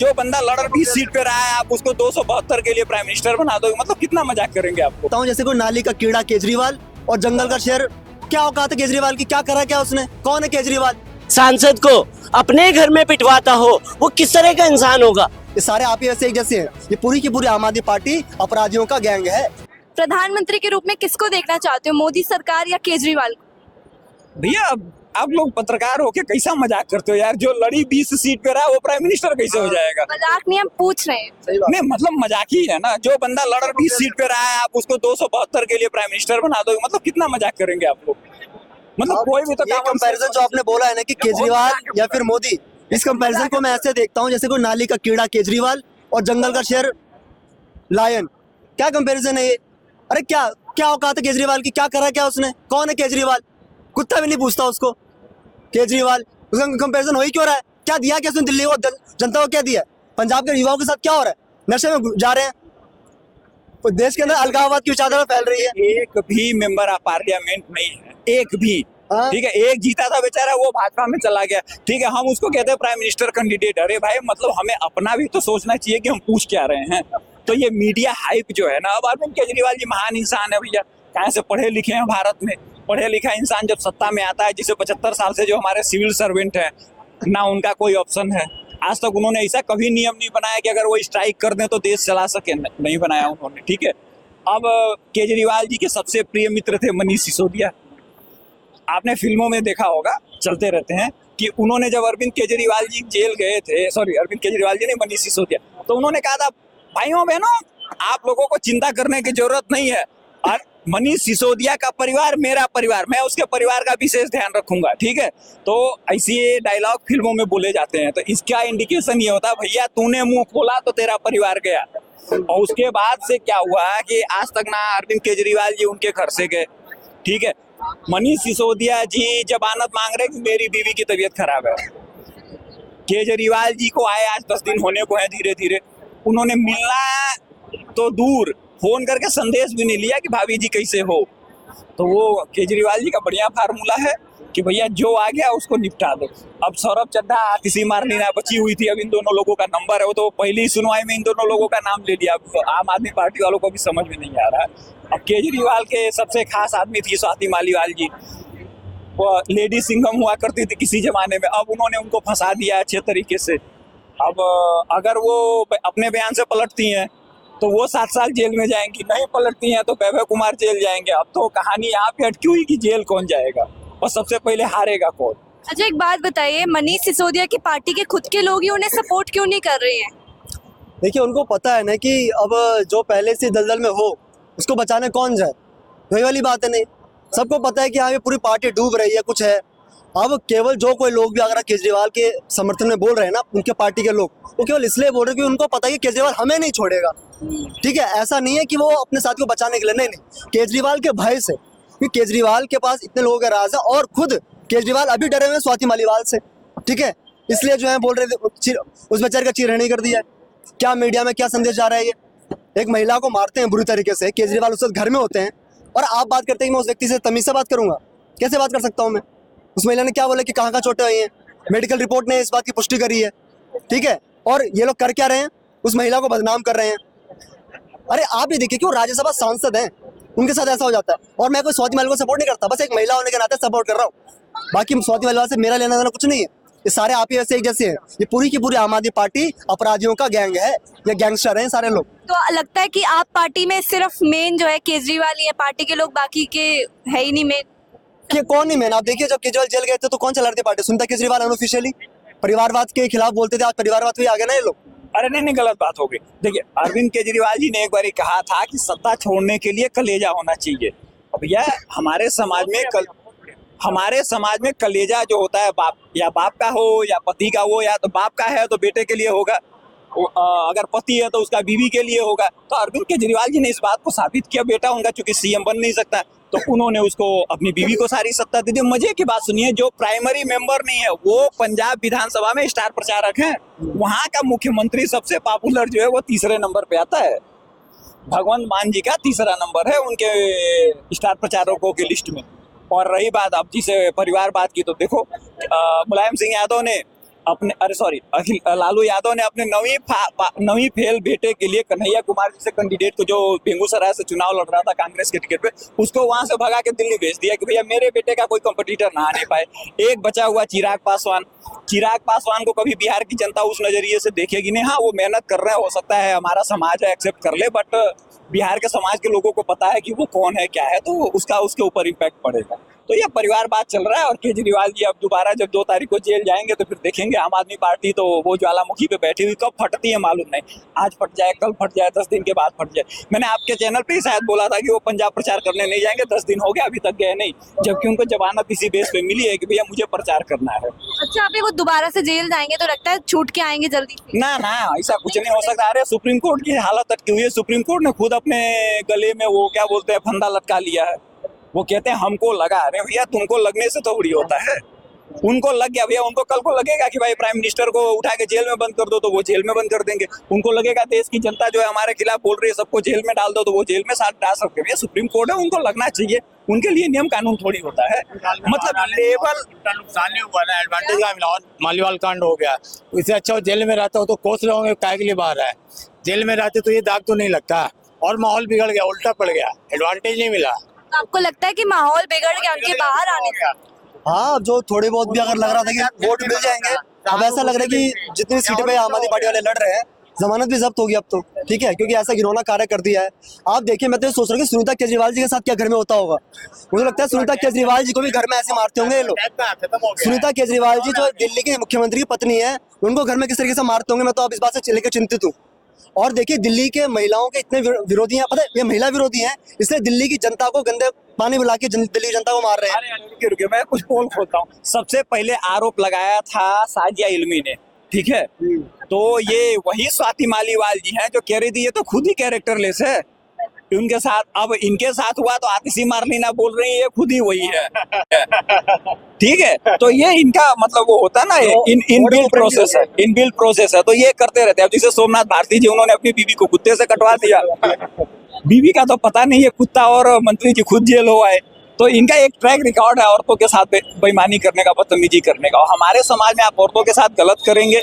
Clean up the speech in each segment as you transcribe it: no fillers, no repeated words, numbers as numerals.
जो बंदा लड़ 20 सीट पे रहा है, आप उसको 272 के लिए प्राइम मिनिस्टर बना दोगे, मतलब कितना मजाक करेंगे आपको। बताऊं जैसे कोई नाली का कीड़ा केजरीवाल और जंगल का शेर, क्या औकात है केजरीवाल की, क्या करा क्या उसने, कौन है केजरीवाल। सांसद को अपने घर में पिटवाता हो, वो किस तरह का इंसान होगा। ये सारे आप ही वैसे एक जैसे हैं, ये पूरी की पूरी आम आदमी पार्टी अपराधियों का गैंग है। प्रधानमंत्री के रूप में किसको देखना चाहते हो, मोदी सरकार या केजरीवाल को? भैया आप लोग पत्रकार होके कैसा मजाक करते हो यार, जो लड़ी 20 सीट पे रहा वो प्राइम मिनिस्टर कैसे हो जाएगा। मजाक नहीं, हम पूछ रहे हैं। सही बात। नहीं मतलब मजाक ही है ना, जो बंदा लड़ 20 सीट पे रहा है, आप उसको 272 के लिए प्राइम मिनिस्टर बना दोगे, मतलब कितना मजाक करेंगे आप लोग। मतलब कोई भी तो ये कंपैरिजन जो आपने बोला है ना कि केजरीवाल या फिर मोदी, इस कंपैरिजन को मैं ऐसे देखता हूँ जैसे कोई नाली का कीड़ा केजरीवाल और जंगल का शेर लायन। क्या कंपैरिजन है ये। अरे क्या क्या औकात है केजरीवाल की, क्या करा क्या उसने, कौन है केजरीवाल। कुत्ता भी नहीं पूछता उसको केजरीवाल। उसका कंपैरिजन हो ही क्यों रहा है, क्या दिया क्या उसने दिल्ली को, जनता को क्या दिया। पंजाब के युवाओं के साथ क्या हो रहा है, नशे में जा रहे हैं, तो देश के अंदर अलगाववाद की विचारधारा फैल रही है। एक भी मेंबर ऑफ पार्लियामेंट नहीं है, एक भी। हाँ। ठीक है, एक जीता था बेचारा, वो भाजपा में चला गया। ठीक है, हम उसको कहते हैं प्राइम मिनिस्टर कैंडिडेट। अरे भाई मतलब हमें अपना भी तो सोचना चाहिए कि हम पूछ क्या रहे हैं। तो ये मीडिया हाइप जो है ना, अब अरविंद केजरीवाल जी महान इंसान है भैया, कहाँ से पढ़े लिखे हैं भारत में। पढ़े लिखा इंसान जब सत्ता में आता है, जिसे 75 साल से जो हमारे सिविल सर्वेंट है ना, उनका कोई ऑप्शन है। आज तक उन्होंने ऐसा कभी नियम नहीं बनाया कि अगर वो स्ट्राइक कर दें तो देश चला सके, नहीं बनाया उन्होंने। ठीक है, अब केजरीवाल जी के सबसे प्रिय मित्र थे मनीष सिसोदिया। आपने फिल्मों में देखा होगा, चलते रहते हैं कि उन्होंने जब अरविंद केजरीवाल जी जेल गए थे, सॉरी अरविंद केजरीवाल जी नहीं, मनीष सिसोदिया, तो उन्होंने कहा था भाइयों बहनों आप लोगों को चिंता करने की जरूरत नहीं है, और मनीष सिसोदिया का परिवार मेरा परिवार, मैं उसके परिवार का विशेष ध्यान रखूंगा। ठीक है, तो ऐसे डायलॉग फिल्मों में बोले जाते हैं, तो इसका इंडिकेशन ये होता है भैया तूने मुंह खोला तो तेरा परिवार गया। और उसके बाद से क्या हुआ कि आज तक ना अरविंद केजरीवाल जी उनके घर से गए। ठीक है, मनीष सिसोदिया जी जमानत मांग रहे कि मेरी बीवी की तबीयत खराब है। केजरीवाल जी को आए आज 10 दिन होने को है, धीरे धीरे उन्होंने मिलना तो दूर, फोन करके संदेश भी नहीं लिया कि भाभी जी कैसे हो। तो वो केजरीवाल जी का बढ़िया फार्मूला है कि भैया जो आ गया उसको निपटा दो। अब सौरभ चड्ढा किसी मारनी ना बची हुई थी, अब इन दोनों लोगों का नंबर है, वो तो पहली सुनवाई में इन दोनों लोगों का नाम ले लिया। अब आम आदमी पार्टी वालों को भी समझ में नहीं आ रहा है। अब केजरीवाल के सबसे खास आदमी थी स्वाति मालीवाल जी, वो लेडी सिंघम हुआ करती थी किसी जमाने में, अब उन्होंने उनको फंसा दिया अच्छे तरीके से। अब अगर वो अपने बयान से पलटती हैं तो वो 7 साल जेल में जाएंगी, नहीं पलटती हैं तो वैभव कुमार जेल जाएंगे। अब तो कहानी यहाँ पे अटकी हुई कि जेल कौन जाएगा और सबसे पहले हारेगा कौन। अच्छा एक बात बताइए, मनीष सिसोदिया की पार्टी के खुद के लोग ही उन्हें सपोर्ट क्यों नहीं कर रहे हैं? देखिए उनको पता है ना कि अब जो पहले से दलदल में हो उसको बचाने कौन जाए, वही वाली बात है। नहीं, सबको पता है कि हाँ ये पूरी पार्टी डूब रही है, कुछ है। अब केवल जो कोई लोग भी अगर केजरीवाल के समर्थन में बोल रहे हैं ना, उनके पार्टी के लोग, वो केवल इसलिए बोल रहे हैं कि उनको पता है कि केजरीवाल हमें नहीं छोड़ेगा। ठीक है, ऐसा नहीं है कि वो अपने साथी को बचाने के लिए, नहीं नहीं, केजरीवाल के भय से, क्योंकि केजरीवाल के पास इतने लोगों के राज है और खुद केजरीवाल अभी डरे हुए स्वाति मालीवाल से। ठीक है, इसलिए जो है बोल रहे थे, उस बेचारे का चीरहरण कर दिया। क्या मीडिया में क्या संदेश जा रहा है, ये एक महिला को मारते हैं बुरी तरीके से, केजरीवाल उस वक्त घर में होते हैं, और आप बात करते हैं कि मैं उस व्यक्ति से तमीज से बात करूंगा, कैसे बात कर सकता हूँ मैं। उस महिला ने क्या बोला कि कहाँ चोटें आई हैं, मेडिकल रिपोर्ट ने इस बात की पुष्टि करी है। ठीक है, और ये लोग कर क्या रहे हैं, उस महिला को बदनाम कर रहे हैं। अरे आप ये देखिए कि वो राज्यसभा सांसद हैं, उनके साथ ऐसा हो जाता है। और मैं कोई स्वाति मालीवाल को सपोर्ट नहीं करता, बस एक महिला होने के नाते सपोर्ट कर रहा हूँ, बाकी स्वाति मालीवाल से मेरा लेना देना कुछ नहीं है। ये सारे आप ही वैसे एक जैसे हैं, ये पूरी की पूरी आम आदमी पार्टी अपराधियों का गैंग है, ये गैंगस्टर हैं सारे लोग। तो लगता है कि आप पार्टी में सिर्फ मेन जो है केजरीवाल ही है, पार्टी के लोग बाकी के है ही नहीं मेन। कि कौन नहीं मैन, आप देखिए जब केजरीवाल जेल गए थे तो कौन चला रही थी पार्टी, सुनता केजरीवाल अनऑफिशियली परिवारवाद के खिलाफ बोलते थे, आज परिवारवाद पे आ गए ना ये लोग। अरे नहीं गलत बात हो गई। देखिए अरविंद केजरीवाल जी ने एक बार कहा था कि सत्ता छोड़ने के लिए कलेजा होना चाहिए। अब यह हमारे समाज में कलेजा जो होता है, बाप का हो या पति का हो, या तो बाप का है तो बेटे के लिए होगा, अगर पति है तो उसका बीवी के लिए होगा। तो अरविंद केजरीवाल जी ने इस बात को साबित किया, बेटा उनका चूंकि सीएम बन नहीं सकता तो उन्होंने उसको अपनी बीवी को सारी सत्ता दे दी। मजे की बात सुनिए, जो प्राइमरी मेंबर नहीं है वो पंजाब विधानसभा में स्टार प्रचारक हैं, वहां का मुख्यमंत्री सबसे पॉपुलर जो है वो 3रे नंबर पे आता है। भगवंत मान जी का 3रा नंबर है उनके स्टार प्रचारकों की लिस्ट में। और रही बात अब जिसे परिवार बात की, तो देखो मुलायम सिंह यादव ने अपने अरे सॉरी अखिल लालू यादव ने अपने नवी फेल बेटे के लिए कन्हैया कुमार जैसे कैंडिडेट को, जो बेगूसराय से चुनाव लड़ रहा था कांग्रेस के टिकट पे, उसको वहां से भगा के दिल्ली भेज दिया कि भैया मेरे बेटे का कोई कंपटीटर ना आने पाए। एक बचा हुआ चिराग पासवान को कभी बिहार की जनता उस नजरिए से देखेगी नहीं। हाँ, वो मेहनत कर रहे हैं, हो सकता है हमारा समाज है एक्सेप्ट कर ले, बट बिहार के समाज के लोगों को पता है कि वो कौन है क्या है, तो उसका उसके ऊपर इम्पैक्ट पड़ेगा। तो ये परिवार बात चल रहा है। और केजरीवाल जी अब दोबारा जब 2 तारीख को जेल जाएंगे तो फिर देखेंगे आम आदमी पार्टी तो वो ज्वालामुखी पे बैठी हुई कब फटती है मालूम नहीं। आज फट जाए, कल फट जाए, 10 दिन के बाद फट जाए। मैंने आपके चैनल पे ही शायद बोला था कि वो पंजाब प्रचार करने नहीं जाएंगे, 10 दिन हो गया अभी तक गए नहीं, जबकि उनको जमानत इसी बेस पे मिली है कि भैया मुझे प्रचार करना है। अच्छा, अभी वो दोबारा से जेल जाएंगे तो लगता है छूट के आएंगे जल्दी से? ना ऐसा कुछ नहीं हो सकता। अरे सुप्रीम कोर्ट की हालत अटकी हुई है। सुप्रीम कोर्ट ने खुद अपने गले में वो क्या बोलते हैं फंदा लटका लिया है। वो कहते हैं हमको लगा। अरे भैया तुमको लगने से तो थोड़ी होता है, उनको लग गया भैया। उनको कल को लगेगा कि भाई प्राइम मिनिस्टर को उठा के जेल में बंद कर दो तो वो जेल में बंद कर देंगे। उनको लगेगा देश की जनता जो है हमारे खिलाफ बोल रही है सबको जेल में डाल दो तो वो जेल में साथ डाल सकते हैं। सुप्रीम कोर्ट है, उनको लगना चाहिए। उनके लिए नियम कानून थोड़ी होता है। मतलब लेवल नुकसान नहीं हुआ ना, एडवांटेज का मिला। मालीवाल कांड हो गया, इससे अच्छा वो जेल में रहता हो तो कोस रहे होंगे काय के लिए बाहर है। जेल में रहते तो ये दाग तो नहीं लगता और माहौल बिगड़ गया, उल्टा पड़ गया, एडवांटेज नहीं मिला। आपको लगता है कि माहौल बिगड़ गया उनके बाहर आने से? हाँ, अब जो थोड़े बहुत भी अगर लग रहा था कि वोट मिल जाएंगे, अब ऐसा लग रहा है कि जितनी सीटें पे आम आदमी पार्टी वाले लड़ रहे हैं, जमानत भी जब्त होगी अब तो, ठीक है, क्योंकि ऐसा घिनौना कार्य कर दिया है। आप देखिए, मैं तो ये सोच रहा हूँ कि सुनीता केजरीवाल जी के साथ क्या घर में होता होगा। मुझे लगता है सुनीता केजरीवाल जी को भी घर में ऐसे मारते होंगे ये लोग। सुनीता केजरीवाल जी जो दिल्ली की मुख्यमंत्री की पत्नी है, उनको घर में किस तरीके से मारते होंगे, मैं तो अब इस बात से लेकर चिंतित हूँ। और देखिए, दिल्ली के महिलाओं के इतने विरोधी हैं, पता है ये महिला विरोधी हैं, इसलिए दिल्ली की जनता को गंदे पानी मिला के दिल्ली की जनता को मार रहे हैं। रुकिए मैं कुछ पोल खोलता हूँ। सबसे पहले आरोप लगाया था साजिया इल्मी ने, ठीक है, तो ये वही स्वाति मालीवाल जी हैं जो कह रही थी ये तो खुद ही कैरेक्टरलेस है उनके साथ। अब इनके साथ हुआ तो आतिशी मारलीना बोल रही है ये खुद ही वही है। ठीक है, तो ये इनका मतलब वो होता ना इनबिल्ट प्रोसेस है, तो ये करते रहते हैं। अब जैसे सोमनाथ भारती जी, उन्होंने अपनी बीवी को कुत्ते से कटवा दिया। बीवी का तो पता नहीं है, कुत्ता और मंत्री जी खुद जेल हो आए। तो इनका एक ट्रैक रिकॉर्ड है औरतों के साथ बेईमानी करने का, बदतमीजी करने का। और हमारे समाज में आप औरतों के साथ गलत करेंगे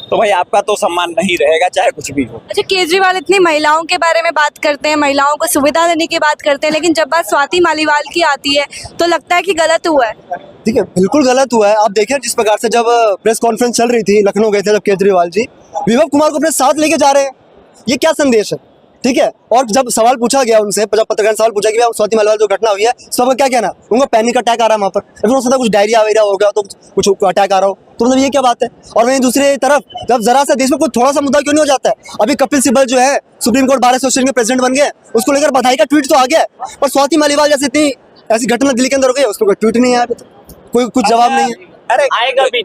तो भाई आपका तो सम्मान नहीं रहेगा, चाहे कुछ भी हो। अच्छा, केजरीवाल इतनी महिलाओं के बारे में बात करते हैं, महिलाओं को सुविधा देने की बात करते हैं, लेकिन जब बात स्वाति मालीवाल की आती है तो लगता है कि गलत हुआ है। ठीक है, बिल्कुल गलत हुआ है। आप देखिए जिस प्रकार से जब प्रेस कॉन्फ्रेंस चल रही थी, लखनऊ गए थे जब केजरीवाल जी, विभव कुमार को अपने साथ लेके जा रहे हैं, ये क्या संदेश है? ठीक है, और जब सवाल पूछा गया उनसे, जब पत्रकार ने सवाल पूछा कि स्वाति मालीवाल जो घटना हुई है सबका क्या कहना, उनको पैनिक अटैक आ रहा है वहाँ पर, फिर हो सकता है कुछ डायरिया वगैरह हो गया तो कुछ अटैक आ रहा हो, तो मतलब ये क्या बात है? और वहीं दूसरी तरफ जब जरा सा देश में कोई थोड़ा सा मुद्दा क्यों नहीं हो जाता है? अभी कपिल सिब्बल जो है सुप्रीम कोर्ट बार एसोसिएशन के प्रेसिडेंट बन गए, उसको लेकर बधाई का ट्वीट तो आ गया, और स्वाति मालीवाल जैसे इतनी ऐसी घटना दिल्ली के अंदर हो गई, उसको कोई ट्वीट नहीं आया, कोई कुछ जवाब नहीं है। अरे आएगा भी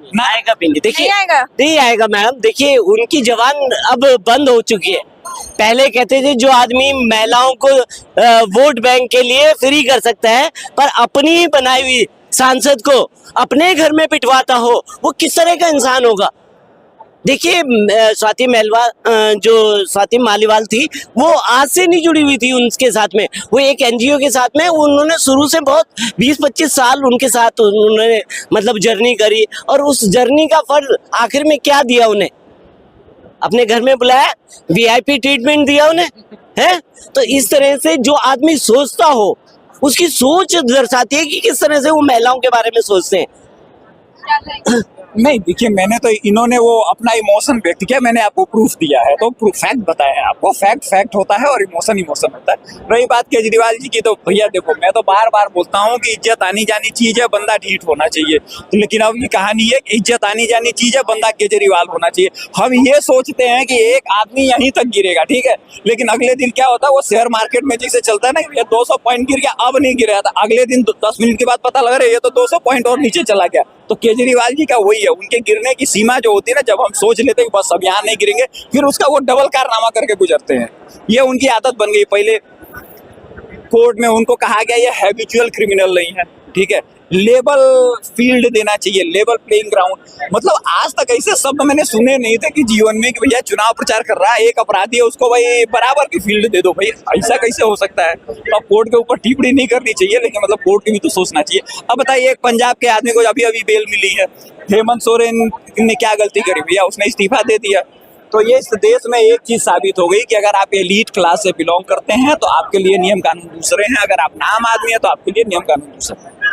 नहीं। देखिए नहीं आएगा मैम। देखिए उनकी जबान अब बंद हो चुकी है। पहले कहते थे जो आदमी महिलाओं को वोट बैंक के लिए फ्री कर सकता है, पर अपनी ही बनाई हुई सांसद को अपने घर में पिटवाता हो, वो किस तरह का इंसान होगा? देखिए स्वाति मालीवाल थी, वो आज से नहीं जुड़ी हुई थी उनके साथ में, वो एक एनजीओ के साथ में उन्होंने शुरू से बहुत 20-25 साल उनके साथ उन्होंने मतलब जर्नी करी, और उस जर्नी का फल आखिर में क्या दिया उन्हें? अपने घर में बुलाया, वीआईपी ट्रीटमेंट दिया उन्हें, है? तो इस तरह से जो आदमी सोचता हो, उसकी सोच दर्शाती है कि किस तरह से वो महिलाओं के बारे में सोचते हैं। नहीं देखिए, मैंने तो इन्होंने वो अपना इमोशन व्यक्त किया, मैंने आपको प्रूफ दिया है, तो प्रूफ फैक्ट बताया है आपको। फैक्ट होता है और इमोशन होता है। रही बात केजरीवाल जी की, तो भैया देखो, मैं तो बार बार बोलता हूँ कि इज्जत आनी जानी चीज है, बंदा ढीठ होना चाहिए। लेकिन अब ये कहानी है कि इज्जत आनी जानी चीज है, बंदा केजरीवाल होना चाहिए। हम ये सोचते हैं कि एक आदमी यहीं तक गिरेगा, ठीक है, लेकिन अगले दिन क्या होता है, वो शेयर मार्केट में जैसे चलता है ना, ये 200 पॉइंट गिर गया, अब नहीं गिरा था, अगले दिन 10 मिनट के बाद पता लग रहा है ये तो 200 पॉइंट और नीचे चला गया। तो केजरीवाल जी का वही है, उनके गिरने की सीमा जो होती है ना, जब हम सोच लेते हैं कि बस अब यहाँ नहीं गिरेंगे, फिर उसका वो डबल कारनामा करके गुजरते हैं। ये उनकी आदत बन गई। पहले कोर्ट में उनको कहा गया ये हैबिचुअल क्रिमिनल नहीं है, ठीक है, लेवल फील्ड देना चाहिए, लेवल प्लेइंग ग्राउंड। मतलब आज तक ऐसे शब्द मैंने सुने नहीं थे कि जीवन में कि भैया चुनाव प्रचार कर रहा है एक अपराधी है उसको भाई बराबर की फील्ड दे दो। भाई ऐसा कैसे हो सकता है? तो अब कोर्ट के ऊपर टिप्पणी नहीं करनी चाहिए, लेकिन मतलब कोर्ट की भी तो सोचना चाहिए। अब बताइए, एक पंजाब के आदमी को अभी अभी बेल मिली है, हेमंत सोरेन ने क्या गलती करी भैया? उसने इस्तीफा दे दिया। तो ये इस देश में एक चीज साबित हो गई कि अगर आप एलीट क्लास से बिलोंग करते हैं तो आपके लिए नियम कानून दूसरे हैं, अगर आप नाम आदमी हैं तो आपके लिए नियम कानून दूसरे हैं।